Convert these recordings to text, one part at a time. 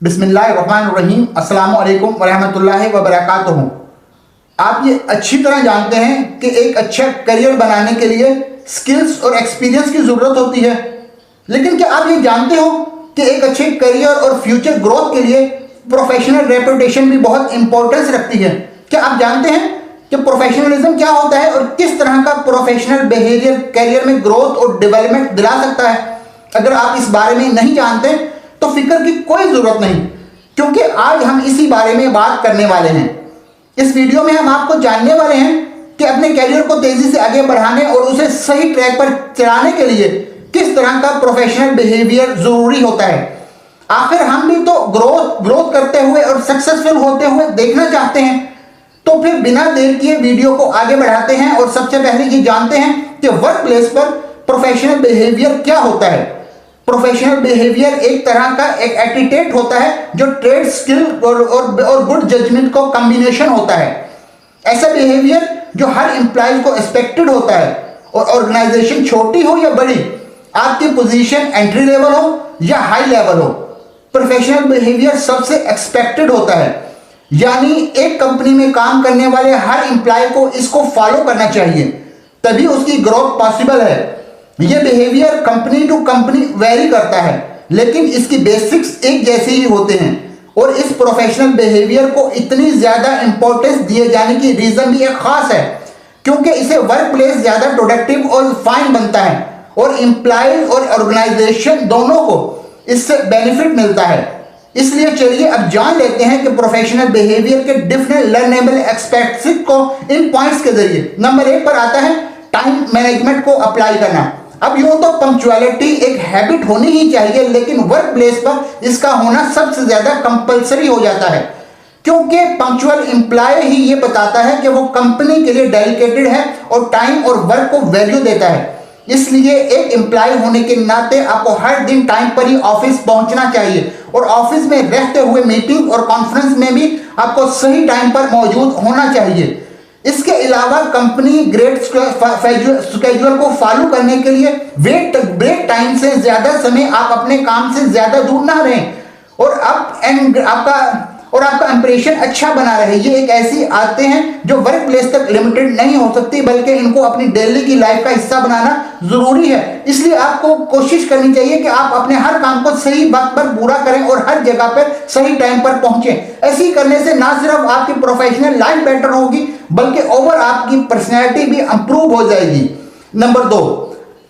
बिस्मिल्लाहिर्रहमानिर्रहीम अस्सलामु अलैकुम वरहमतुल्लाहि वबरकातुहू। आप ये अच्छी तरह जानते हैं कि एक अच्छा करियर बनाने के लिए स्किल्स और एक्सपीरियंस की ज़रूरत होती है, लेकिन क्या आप ये जानते हो कि एक अच्छे करियर और फ्यूचर ग्रोथ के लिए प्रोफेशनल रेपुटेशन भी बहुत इंपॉर्टेंस रखती है। क्या आप जानते हैं कि प्रोफेशनलिज्म क्या होता है और किस तरह का प्रोफेशनल बिहेवियर करियर में ग्रोथ और डेवलपमेंट दिला सकता है? अगर आप इस बारे में नहीं जानते तो फिक्र की कोई जरूरत नहीं, क्योंकि आज हम इसी बारे में बात करने वाले हैं। इस वीडियो में हम आपको जानने वाले हैं कि अपने करियर को तेजी से आगे बढ़ाने और उसे सही ट्रैक पर चलाने के लिए किस तरह का प्रोफेशनल बिहेवियर जरूरी होता है। आखिर हम भी तो ग्रोथ करते हुए और सक्सेसफुल होते हुए देखना चाहते हैं। तो फिर बिना देर किए वीडियो को आगे बढ़ाते हैं और सबसे पहले ये जानते हैं कि वर्क प्लेस पर प्रोफेशनल बिहेवियर क्या होता है। प्रोफेशनल बिहेवियर एक तरह का एक एटीट्यूड होता है जो ट्रेड स्किल और गुड जजमेंट को कॉम्बिनेशन होता है। ऐसा बिहेवियर जो हर एम्प्लॉय को एक्सपेक्टेड होता है, और ऑर्गेनाइजेशन छोटी हो या बड़ी, आपकी पोजीशन एंट्री लेवल हो या हाई लेवल हो, प्रोफेशनल बिहेवियर सबसे एक्सपेक्टेड होता है। यानी एक कंपनी में काम करने वाले हर एम्प्लॉय को इसको फॉलो करना चाहिए, तभी उसकी ग्रोथ पॉसिबल है। यह behaviour company to company vary करता है, लेकिन इसकी बेसिक्स एक जैसे ही होते हैं। और इस प्रोफेशनल बिहेवियर को इतनी ज्यादा इंपॉर्टेंस दिए जाने की रीजन भी एक खास है, क्योंकि इसे वर्क प्लेस ज्यादा प्रोडक्टिव और फाइन बनता है और एम्प्लॉयज और ऑर्गेनाइजेशन दोनों को इससे बेनिफिट मिलता है। इसलिए चलिए अब जान लेते हैं कि प्रोफेशनल बिहेवियर के डिफरेंट लर्नेबल एस्पेक्ट्स को इन पॉइंट्स के जरिए। नंबर 1 पर आता है टाइम मैनेजमेंट को अप्लाई करना। अब यूं तो पंक्चुअलिटी एक हैबिट होनी ही चाहिए, लेकिन वर्क प्लेस पर इसका होना सबसे ज्यादा कंपलसरी हो जाता है, क्योंकि पंक्चुअल एम्प्लॉय ही ये बताता है कि वो कंपनी के लिए डेडिकेटेड है और टाइम और वर्क को वैल्यू देता है। इसलिए एक एम्प्लॉय होने के नाते आपको हर दिन टाइम पर ही ऑफिस पहुंचना चाहिए, और ऑफिस में रहते हुए मीटिंग और कॉन्फ्रेंस में भी आपको सही टाइम पर मौजूद होना चाहिए। इसके अलावा कंपनी ग्रेड स्केड्यूल को फॉलो करने के लिए ब्रेक टाइम से ज्यादा समय आप अपने काम से ज्यादा दूर ना रहें, और आपका इंप्रेशन अच्छा बना रहे। ये एक ऐसी आदतें हैं जो वर्क प्लेस तक लिमिटेड नहीं हो सकती, बल्कि इनको अपनी डेली की लाइफ का हिस्सा बनाना जरूरी है। इसलिए आपको कोशिश करनी चाहिए कि आप अपने हर काम को सही वक्त पर पूरा करें और हर जगह पर सही टाइम पर पहुंचे। ऐसी करने से ना सिर्फ आपकी प्रोफेशनल लाइफ बेटर होगी, बल्कि ओवर आपकी पर्सनैलिटी भी इंप्रूव हो जाएगी। नंबर 2,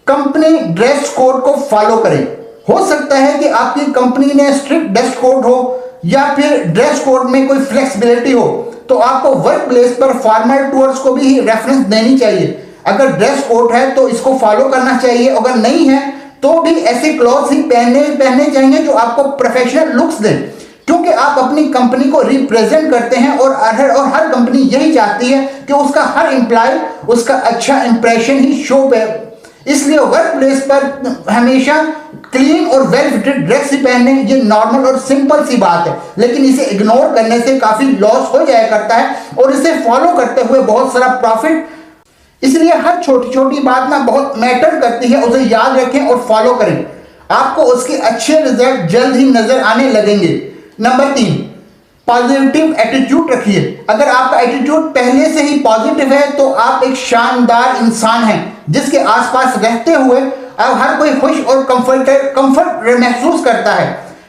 कंपनी ड्रेस कोड को फॉलो करें। हो सकता है कि आपकी कंपनी ने स्ट्रिक्ट ड्रेस कोड हो या फिर ड्रेस कोड में कोई फ्लेक्सिबिलिटी हो, तो आपको वर्क प्लेस पर फॉर्मल टूर्स को भी रेफरेंस देनी चाहिए। अगर ड्रेस कोड है तो इसको फॉलो करना चाहिए, अगर नहीं है तो भी ऐसे क्लॉथ्स ही पहनने चाहिए जो आपको प्रोफेशनल लुक्स दें, क्योंकि आप अपनी कंपनी को रिप्रेजेंट करते हैं और हर कंपनी यही चाहती है कि उसका हर एम्प्लॉय उसका अच्छा इंप्रेशन ही शो पे। इसलिए वर्क प्लेस पर हमेशा क्लीन और वेल फिटेड ड्रेस ही पहनने, ये नॉर्मल और सिंपल सी बात है, लेकिन इसे इग्नोर करने से काफी लॉस हो जाया करता है और इसे फॉलो करते हुए बहुत सारा प्रॉफिट। इसलिए हर छोटी छोटी बात ना बहुत मैटर करती है, उसे याद रखें और फॉलो करें। आपको उसके अच्छे रिजल्ट जल्द ही नजर आने लगेंगे। नंबर 3, पॉजिटिव एटीट्यूड रखिए। अगर आपका एटीट्यूड पहले से ही पॉजिटिव है तो आप एक शानदार इंसान हैं, जिसके आसपास रहते हुए अब हर कोई खुश और कंफर्ट महसूस करता है,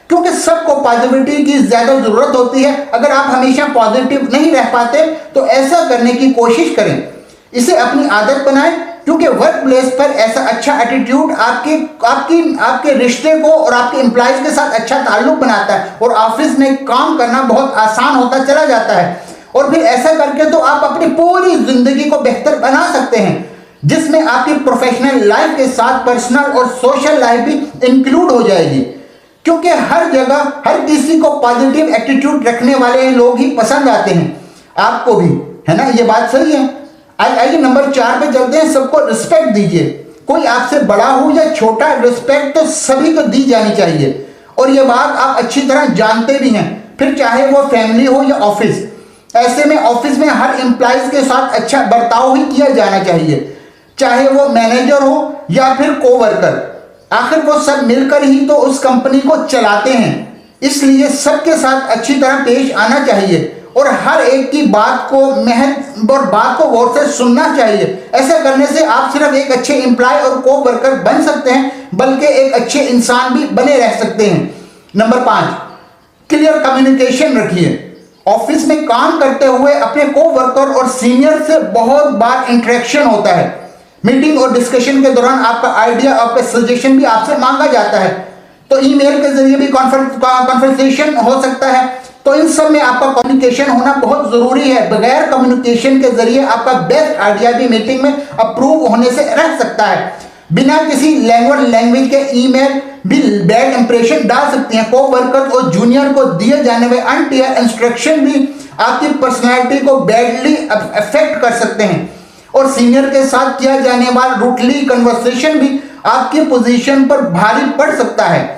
क्योंकि सबको पॉजिटिविटी की ज्यादा जरूरत होती है। अगर आप हमेशा पॉजिटिव नहीं रह पाते तो ऐसा करने की कोशिश करें, इसे अपनी आदत बनाएं, क्योंकि वर्क प्लेस पर ऐसा अच्छा एटीट्यूड आपके रिश्ते को और आपके एम्प्लॉयज के साथ अच्छा ताल्लुक बनाता है और ऑफिस में काम करना बहुत आसान होता चला जाता है। और फिर ऐसा करके तो आप अपनी पूरी जिंदगी को बेहतर बना सकते हैं, जिसमें आपकी प्रोफेशनल लाइफ के साथ पर्सनल और सोशल लाइफ भी इंक्लूड हो जाएगी, क्योंकि हर जगह हर किसी को पॉजिटिव एटीट्यूड रखने वाले लोग ही पसंद आते हैं। आपको भी, है ना? ये बात सही है। आइए नंबर 4 पे चलते हैं। सबको रिस्पेक्ट दीजिए। कोई आपसे बड़ा हो या छोटा, रिस्पेक्ट तो सभी को दी जानी चाहिए, और ये बात आप अच्छी तरह जानते भी हैं, फिर चाहे वो फैमिली हो या ऑफिस। ऐसे में ऑफिस में हर एम्प्लॉयज के साथ अच्छा बर्ताव ही किया जाना चाहिए, चाहे वो मैनेजर हो या फिर कोवर्कर। आखिर वो सब मिलकर ही तो उस कंपनी को चलाते हैं। इसलिए सबके साथ अच्छी तरह पेश आना चाहिए और हर एक की बात को बात को गौर से सुनना चाहिए। ऐसा करने से आप सिर्फ एक अच्छे एम्प्लॉय और को वर्कर बन सकते हैं, बल्कि एक अच्छे इंसान भी बने रह सकते हैं। नंबर 5, क्लियर कम्युनिकेशन रखिए। ऑफिस में काम करते हुए अपने को वर्कर और सीनियर से बहुत बार इंटरेक्शन होता है। मीटिंग और डिस्कशन के दौरान आपका आइडिया, आपका सजेशन भी आपसे मांगा जाता है, तो ईमेल के जरिए भी कॉन्वर्सेशन हो सकता है। तो इन सब में आपका कम्युनिकेशन होना बहुत जरूरी है। बगैर कम्युनिकेशन के जरिए आपका बेस्ट आइडिया भी मीटिंग में अप्रूव होने से रह सकता है। बिना किसी लैंग्वेज के ईमेल भी बैड इंप्रेशन डाल सकती हैं। को वर्कर और जूनियर को दिए जाने वाले अनक्लियर इंस्ट्रक्शन भी आपकी पर्सनैलिटी को बैडली अफेक्ट कर सकते हैं और सीनियर के साथ किया जाने वाला रूटली कन्वर्सेशन भी आपकी पोजीशन पर भारी पड़ सकता है।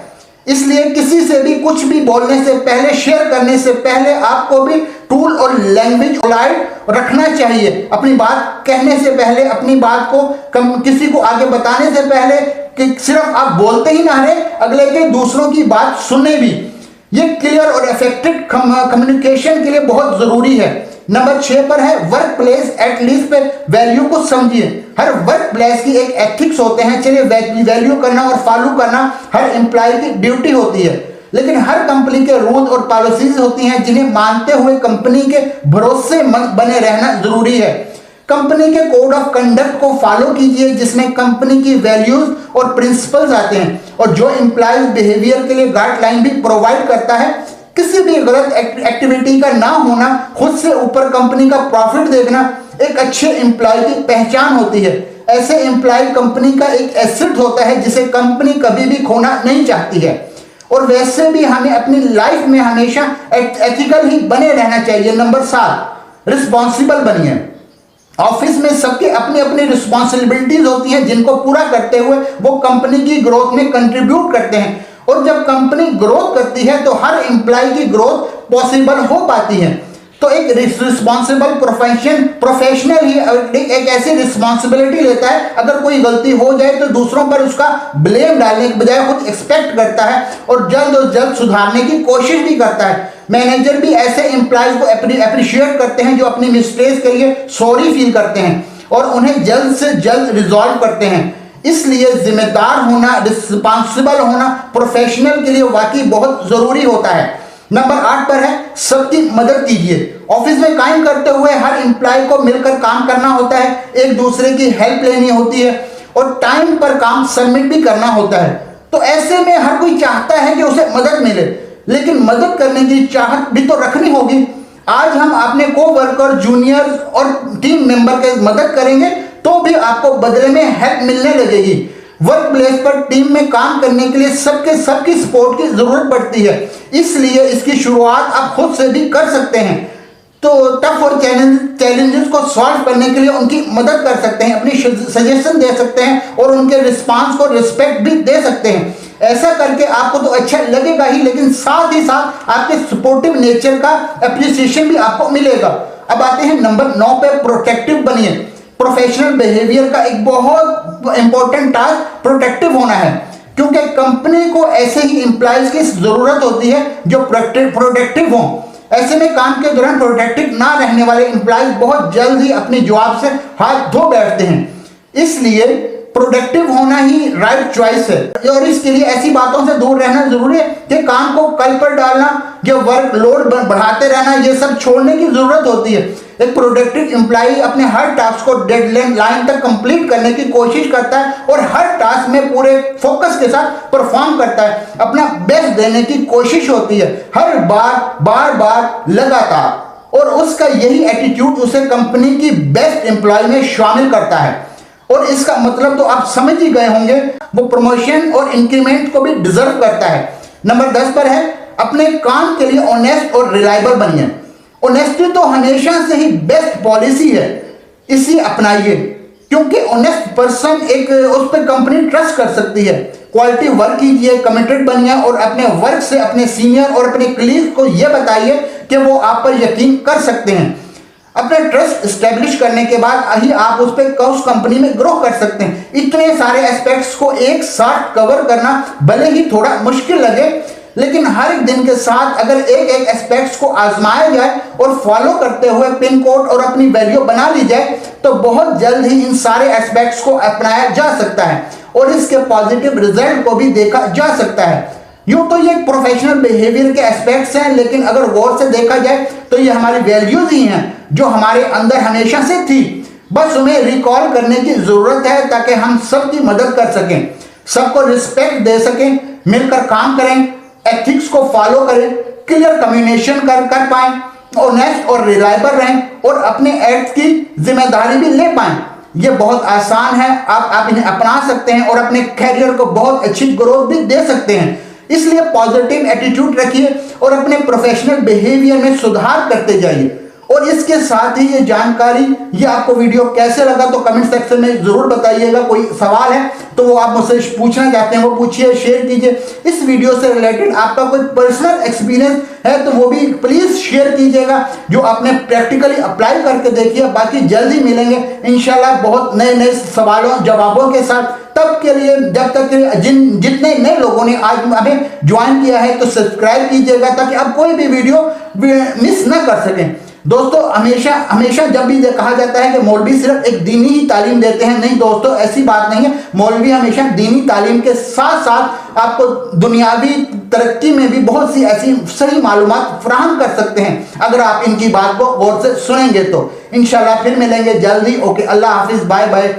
इसलिए किसी से भी कुछ भी बोलने से पहले, शेयर करने से पहले आपको भी टूल और लैंग्वेज पोलाइट रखना चाहिए। अपनी बात कहने से पहले, अपनी बात को किसी को आगे बताने से पहले कि सिर्फ आप बोलते ही ना रहे, अगले के दूसरों की बात सुने भी। ये क्लियर और इफेक्टिव कम्युनिकेशन के लिए बहुत जरूरी है। नंबर 6 पर है वर्क प्लेस एटलीस्ट पे वैल्यू को समझिए। हर वर्क प्लेस की एक एथिक्स होते हैं, चलिए वैल्यू करना और फॉलो करना हर एम्प्लॉय की ड्यूटी होती है, लेकिन हर कंपनी के रूल और पॉलिसीज होती हैं जिन्हें मानते हुए कंपनी के भरोसेमंद बने रहना जरूरी है। कंपनी के कोड ऑफ कंडक्ट को फॉलो कीजिए जिसमें कंपनी की वैल्यूज और प्रिंसिपल्स आते हैं और जो एम्प्लॉयज बिहेवियर के लिए गाइडलाइन भी प्रोवाइड करता है। किसी भी गलत एक्टिविटी का ना होना, खुद से ऊपर कंपनी का प्रॉफिट देखना एक अच्छे एम्प्लॉय की पहचान होती है। ऐसे एम्प्लॉय कंपनी का एक एसेट होता है जिसे कंपनी कभी भी खोना नहीं चाहती है। और वैसे भी हमें अपनी लाइफ में हमेशा एथिकल ही बने रहना चाहिए। नंबर 7, रिस्पॉन्सिबल बनिए। ऑफिस में सबके अपनी अपनी रिस्पॉन्सिबिलिटीज होती हैं जिनको पूरा करते हुए वो कंपनी की ग्रोथ में कंट्रीब्यूट करते हैं, और जब कंपनी ग्रोथ करती है तो हर एम्प्लॉय की ग्रोथ पॉसिबल हो पाती है। तो एक रिस्पॉन्सिबल प्रोफेशनल ही एक ऐसी रिस्पॉन्सिबिलिटी लेता है, अगर कोई गलती हो जाए तो दूसरों पर उसका ब्लेम डालने के बजाय खुद एक्सपेक्ट करता है और जल्द सुधारने की कोशिश भी करता है। मैनेजर भी ऐसे एम्प्लॉयज को अप्रिशिएट करते हैं जो अपनी मिस्टेक्स के लिए सॉरी फील करते हैं और उन्हें जल्द से जल्द रिजॉल्व करते हैं। इसलिए जिम्मेदार होना, रिस्पॉन्सिबल होना प्रोफेशनल के लिए वाकई बहुत जरूरी होता है। नंबर 8 पर है सबकी मदद कीजिए। ऑफिस में काम करते हुए हर एम्प्लॉय को मिलकर काम करना होता है, एक दूसरे की हेल्प लेनी होती है और टाइम पर काम सबमिट भी करना होता है। तो ऐसे में हर कोई चाहता है कि उसे मदद मिले, लेकिन मदद करने की चाहत भी तो रखनी होगी। आज हम अपने को वर्कर, जूनियर और टीम मेंबर की मदद करेंगे तो भी आपको बदले में हेल्प मिलने लगेगी। वर्क प्लेस पर टीम में काम करने के लिए सबकी सपोर्ट की जरूरत पड़ती है, इसलिए इसकी शुरुआत आप खुद से भी कर सकते हैं। तो टफ और चैलेंजेस को सॉल्व करने के लिए उनकी मदद कर सकते हैं, अपनी सजेशन दे सकते हैं और उनके रिस्पांस को रिस्पेक्ट भी दे सकते हैं। ऐसा करके आपको तो अच्छा लगेगा ही, लेकिन साथ ही साथ आपके सपोर्टिव नेचर का अप्रिसिएशन भी आपको मिलेगा। अब आते हैं नंबर 9 पे, प्रोटेक्टिव बनिए। प्रोफेशनल बिहेवियर का एक बहुत इंपॉर्टेंट टास्क प्रोटेक्टिव होना है, क्योंकि कंपनी को ऐसे ही एम्प्लॉयज की जरूरत होती है जो प्रोटेक्टिव हों। ऐसे में काम के दौरान प्रोटेक्टिव ना रहने वाले एम्प्लॉयज बहुत जल्द ही अपने जवाब से हाथ धो बैठते हैं। इसलिए प्रोडक्टिव होना ही राइट चॉइस है और इसके लिए ऐसी बातों से दूर रहना जरूरी है कि काम को कल पर डालना, जो वर्क लोड बढ़ाते रहना, ये सब छोड़ने की जरूरत होती है। एक प्रोडक्टिव एम्प्लॉय अपने हर टास्क को डेडलाइन तक कंप्लीट करने की कोशिश करता है और हर टास्क में पूरे फोकस के साथ परफॉर्म करता है, अपना बेस्ट देने की कोशिश होती है, हर बार लगातार। और उसका यही एटीट्यूड उसे कंपनी की बेस्ट एम्प्लॉय में शामिल करता है। और इसका मतलब तो आप समझ ही गए होंगे, वो प्रमोशन और इंक्रीमेंट को भी डिजर्व करता है। नंबर 10 पर है अपने काम के लिए ऑनेस्ट और रिलायबल बनिए। ऑनेस्टी तो हमेशा से ही बेस्ट पॉलिसी है, इसी अपनाइए, क्योंकि ऑनेस्ट पर्सन उस पर कंपनी ट्रस्ट कर सकती है। क्वालिटी वर्क कीजिए, कमिटेड बनिए और अपने वर्क से अपने सीनियर और अपने कलीग को यह बताइए कि वो आप पर यकीन कर सकते हैं। अपने ट्रस्ट स्टैब्लिश करने के बाद ही आप उस कंपनी में ग्रो कर सकते हैं। इतने सारे एस्पेक्ट्स को एक साथ कवर करना भले ही थोड़ा मुश्किल लगे, लेकिन हर एक दिन के साथ अगर एक एक एस्पेक्ट्स को आजमाया जाए और फॉलो करते हुए पिन कोड और अपनी वैल्यू बना ली जाए तो बहुत जल्द ही इन सारे एस्पेक्ट्स को अपनाया जा सकता है और इसके पॉजिटिव रिजल्ट को भी देखा जा सकता है। यूं तो ये प्रोफेशनल बिहेवियर के एस्पेक्ट्स हैं, लेकिन अगर गौर से देखा जाए तो ये हमारी वैल्यूज ही हैं जो हमारे अंदर हमेशा से थी, बस उन्हें रिकॉल करने की जरूरत है ताकि हम सबकी मदद कर सकें, सबको रिस्पेक्ट दे सकें, मिलकर काम करें, एथिक्स को फॉलो करें, क्लियर कम्युनिकेशन कर पाएं, ऑनेस्ट और रिलायबल रहें और अपने एक्ट की जिम्मेदारी भी ले पाएं। ये बहुत आसान है, आप इन्हें अपना सकते हैं और अपने कैरियर को बहुत अच्छी ग्रोथ भी दे सकते हैं। इसलिए पॉजिटिव एटीट्यूड रखिए और अपने प्रोफेशनल बिहेवियर में सुधार करते जाइए। और इसके साथ ही ये जानकारी, ये आपको वीडियो कैसे लगा तो कमेंट सेक्शन में जरूर बताइएगा। कोई सवाल है तो वो आप मुझसे पूछना चाहते हैं वो पूछिए, शेयर कीजिए। इस वीडियो से रिलेटेड आपका कोई पर्सनल एक्सपीरियंस है तो वो भी प्लीज शेयर कीजिएगा, जो आपने प्रैक्टिकली अप्लाई करके देखिए। बाकी जल्द ही मिलेंगे इंशाल्लाह बहुत नए नए सवालों जवाबों के साथ। तब के लिए, जब तक जितने नए लोगों ने आज हमें ज्वाइन किया है तो सब्सक्राइब कीजिएगा ताकि आप कोई भी वीडियो मिस ना कर सकें। दोस्तों हमेशा हमेशा जब भी कहा जाता है कि मौलवी सिर्फ एक दीनी ही तालीम देते हैं, नहीं दोस्तों ऐसी बात नहीं है। मौलवी हमेशा दीनी तालीम के साथ साथ आपको दुनियावी तरक्की में भी बहुत सी ऐसी सही मालूमात फराहम कर सकते हैं अगर आप इनकी बात को गौर से सुनेंगे तो। इंशाल्लाह फिर मिलेंगे जल्दी। ओके, अल्लाह हाफिज, बाय बाय।